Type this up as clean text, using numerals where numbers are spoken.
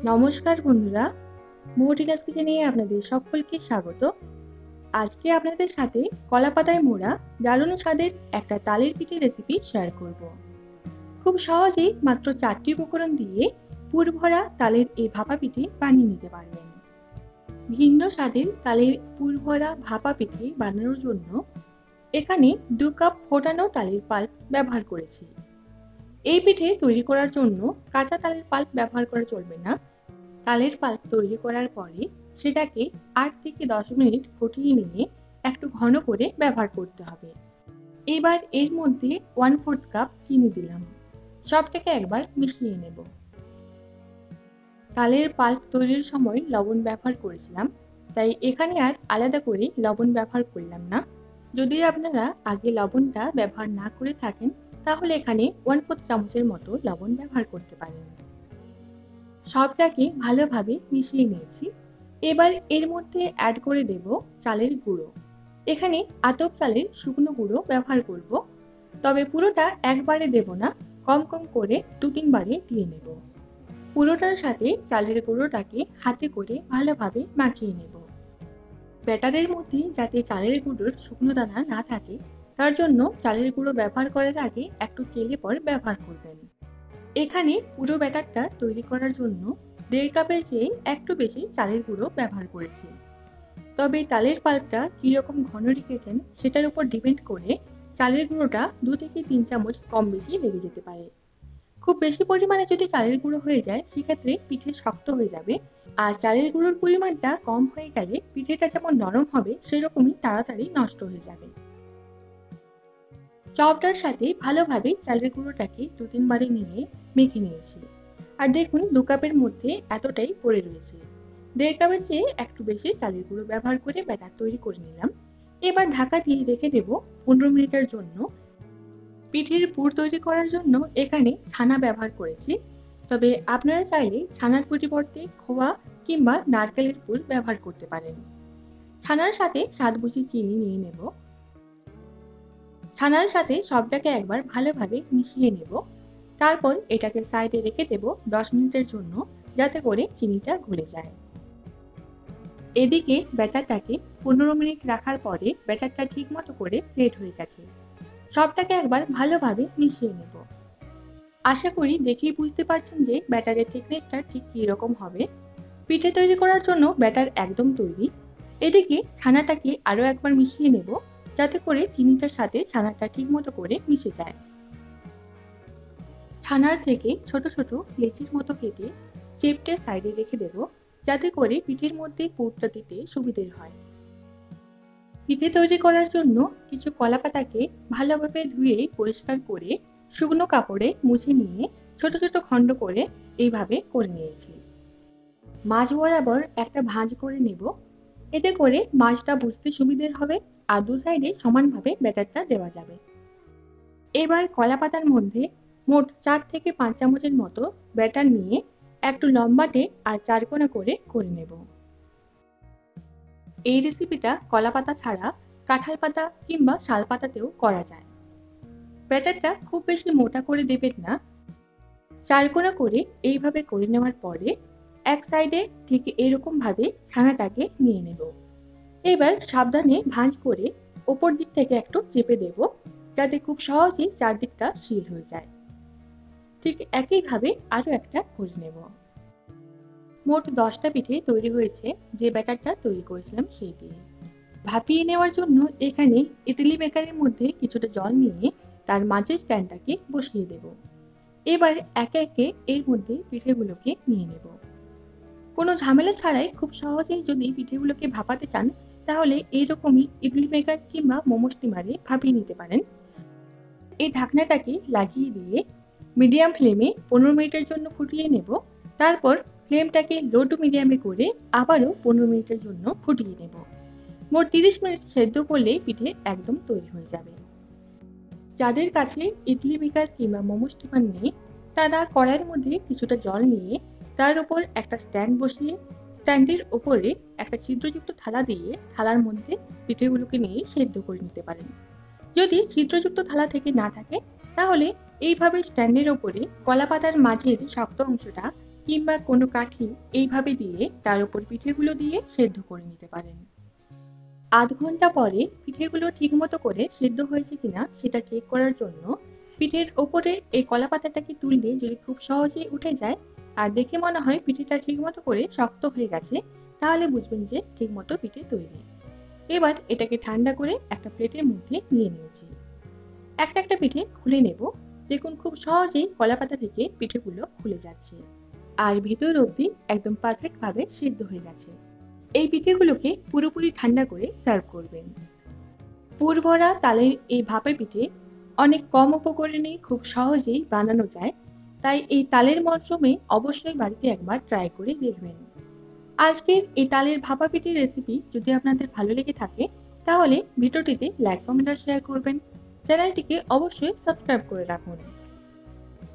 নমস্কার বন্ধুরা, মোটিলাস কিচেনে আপনাদের সকলকে স্বাগত। আজকে আপনাদের সাথে কলাপাতায় মোড়া দারুণ স্বাদের একটা তালের পিঠে রেসিপি শেয়ার করব। খুব সহজেই মাত্র 4টি উপকরণ দিয়ে পুর ভরা তালের এই ভাপা পিঠে বানিয়ে নিতে পারবেন। ভিন্ন স্বাদের তালের পুর ভরা ভাপা পিঠে বানানোর জন্য এখানে 2 কাপ ফোটানো তালের পাল্প ব্যবহার করেছি। এই পিঠে তৈরি করার জন্য কাঁচা তালের পাল্প ব্যবহার করা চলবে না। তালের পাল্প তৈরি করার পরে সেটাকে 8 থেকে 10 মিনিট ফুটিয়ে নিয়ে একটু ঘন করে ব্যবহার করতে হবে। এবার এর মধ্যে 1/4 কাপ চিনি দিলাম। সবটাকে একবার মিশিয়ে নেব। তালের পাল্প তৈরির সময় লবণ ব্যবহার করেছিলাম, তাই এখানে আর আলাদা করে লবণ ব্যবহার করলাম না। যদি আপনারা আগে লবণটা ব্যবহার না করে থাকেন তাহলে এখানে 1/4 চামচের মতো লবণ ব্যবহার করতে পারেন। সবটাকে ভালোভাবে মিশিয়ে নিয়েছি। এবার এর মধ্যে অ্যাড করে দেব চালের গুঁড়ো। এখানে আতপ চালের শুকনো গুঁড়ো ব্যবহার করব, তবে পুরোটা একবারে দেব না, কম কম করে 2-3 বারে দিয়ে নেব। পুরোটার সাথে চালের গুঁড়োটাকে হাতে করে ভালোভাবে মাখিয়ে নেব। ব্যাটারের মধ্যে যাতে চালের গুঁড়োর শুকনো দানা না থাকে তার জন্য চালের গুঁড়ো ব্যবহার করার আগে একটু চেলে পর ব্যবহার করবেন। এখানে পুরো ব্যাটারটা তৈরি করার জন্য 1.5 কাপের চেয়ে একটু বেশি চালের গুঁড়ো ব্যবহার করেছি। তবে তালের পাল্পটা কিরকম ঘন রেখেছেন সেটার উপর ডিপেন্ড করে চালের গুঁড়োটা 2 থেকে 3 চামচ কম বেশি লেগে যেতে পারে। খুব বেশি পরিমাণে যদি চালের গুঁড়ো হয়ে যায় সেক্ষেত্রে পিঠে শক্ত হয়ে যাবে, আর চালের গুঁড়োর পরিমাণটা কম হয়ে গেলে পিঠেটা যেমন নরম হবে সেরকমই তাড়াতাড়ি নষ্ট হয়ে যাবে। চপটার সাথে ভালোভাবে চালের গুঁড়োটাকে 2-3 বারে নিয়ে মেখে নিয়েছি। আর দেখুন 2 কাপের মধ্যে এতটাই পড়ে রয়েছে। 1.5 কাপের চেয়ে একটু বেশি চালের গুঁড়ো ব্যবহার করে ব্যাটার তৈরি করে নিলাম। এবার ঢাকা দিয়ে রেখে দেব 15 মিনিটের জন্য। পিঠের পুর তৈরি করার জন্য এখানে ছানা ব্যবহার করেছি, তবে আপনারা চাইলে ছানার পরিবর্তে খোয়া কিংবা নারকেলের পুর ব্যবহার করতে পারেন। ছানার সাথে স্বাদ বুঝে চিনি নিয়ে নেব। ছানার সাথে সবটাকে একবার ভালোভাবে মিশিয়ে নেব। তারপর এটাকে সাইডে রেখে দেব 10 মিনিটের জন্য, যাতে করে চিনিটা গলে যায়। এদিকে ব্যাটারটাকে 15 মিনিট রাখার পরে ব্যাটারটা ঠিকমতো করে সেট হয়ে গেছে। সবটাকে একবার ভালোভাবে মিশিয়ে নেব। আশা করি দেখেই বুঝতে পারছেন যে ব্যাটারের থিকনেসটা ঠিক কী রকম হবে। পিঠে তৈরি করার জন্য ব্যাটার একদম তৈরি। এদিকে ছানাটাকে আরও একবার মিশিয়ে নেব, যাতে করে চিনিটার সাথে ছানাটা ঠিকমতো করে মিশে যায়। ছানার থেকে ছোট ছোট লেচির মতো কেটে চেপটে সাইডে রেখে দেব, যাতে করে পিঠের মধ্যে পুরটা দিতে সুবিধের হয়। পিঠে তৈরি করার জন্য কিছু কলা পাতাকে ভালোভাবে ধুয়ে পরিষ্কার করে শুকনো কাপড়ে মুছে নিয়ে ছোট ছোট খণ্ড করে এইভাবে করে নিয়েছি। মাঝ বরাবর একটা ভাঁজ করে নেব, এতে করে মাছটা বুঝতে সুবিধের হবে আর দু সাইডে সমানভাবে ব্যাটারটা দেওয়া যাবে। এবার কলা পাতার মধ্যে মোট 4 থেকে 5 চামচের মতো ব্যাটার নিয়ে একটু লম্বাটে আর চারকোনা করে নেব। এই রেসিপিটা কলা পাতা ছাড়া কাঁঠাল পাতা কিংবা শাল পাতাতেও করা যায়। ব্যাটারটা খুব বেশি মোটা করে দেবেন না। চারকোনা করে এইভাবে করে নেওয়ার পরে এক সাইডে ঠিক এরকম ভাবে ছানাটাকে নিয়ে নেব। এবার সাবধানে ভাঁজ করে ওপর দিক থেকে একটু চেপে দেব, যাতে খুব সহজেই চারদিকটা সিল হয়ে যায়। ঠিক একইভাবে আরো একটা করে নেব। মোট 10টা পিঠে তৈরি হয়েছে যে ব্যাটারটা তৈরি করেছিলাম সেই দিয়ে। ভাপিয়ে নেওয়ার জন্য এখানে ইডলি মেকারের মধ্যে কিছুটা জল নিয়ে তার মাঝের স্ট্যান্ডটাকে বসিয়ে দেব। এবার একে একে এর মধ্যে পিঠেগুলোকে নিয়ে নেব। কোনো ঝামেলা ছাড়াই খুব সহজেই যদি পিঠেগুলোকে ভাপাতে চান তাহলে এইরকমই ইডলি মেকার কিংবা মোমো স্টিমারে ভাপিয়ে নিতে পারেন। এই ঢাকনাটাকে লাগিয়ে দিয়ে মিডিয়াম ফ্লেমে 15 মিনিটের জন্য ফুটিয়ে নেব। তারপর ফ্লেমটাকে লো টু মিডিয়ামে করে আবারও 15 মিনিটের জন্য ফুটিয়ে নেব। মোট 30 মিনিট সেদ্ধ করলেই পিঠে একদম তৈরি হয়ে যাবে। যাদের কাছে ইডলি মেকার কিংবা মোমো স্টিমার নেই তারা কড়াইয়ের মধ্যে কিছুটা জল নিয়ে তার উপর একটা স্ট্যান্ড বসিয়ে স্ট্যান্ডের উপরে একটা ছিদ্রযুক্ত থালা দিয়ে থালার মধ্যে পিঠেগুলোকে নিয়ে সেদ্ধ করে নিতে পারেন। যদি ছিদ্রযুক্ত থালা থেকে না থাকে তাহলে এইভাবে স্ট্যান্ডের ওপরে কলা পাতার মাঝের শক্ত অংশটা কিংবা কোনো কাঠি এইভাবে দিয়ে তার উপর পিঠেগুলো দিয়ে সেদ্ধ করে নিতে পারেন। আধ ঘন্টা পরে পিঠেগুলো ঠিকমতো করে সেদ্ধ হয়েছে কিনা সেটা চেক করার জন্য পিঠের ওপরে এই কলা পাতাটাকে তুললে যদি খুব সহজেই উঠে যায় আর দেখে মনে হয় পিঠেটা ঠিকমতো করে শক্ত হয়ে গেছে, তাহলে বুঝবেন যে ঠিকমতো পিঠে তৈরি। এবার এটাকে ঠান্ডা করে একটা প্লেটের মধ্যে নিয়ে নিয়েছি। একটা একটা পিঠে খুলে নেব। দেখুন খুব সহজেই কলা পাতা থেকে পিঠেগুলো খুলে যাচ্ছে আর ভিতর অবধি একদম পারফেক্ট ভাবে সিদ্ধ হয়ে গেছে। এই পিঠেগুলোকে পুরোপুরি ঠান্ডা করে সার্ভ করবেন। পুরভরা তালের এই ভাপা পিঠে অনেক কম উপকরণে খুব সহজেই বানানো যায়, তাই এই তালের মরশুমে অবশ্যই বাড়িতে একবার ট্রাই করে দেখবেন। আজকের এই তালের ভাপা পিঠের রেসিপি যদি আপনাদের ভালো লেগে থাকে তাহলে ভিডিওটিতে লাইক কমেন্ট আর শেয়ার করবেন। চ্যানেলটিকে অবশ্যই সাবস্ক্রাইব করে রাখুন।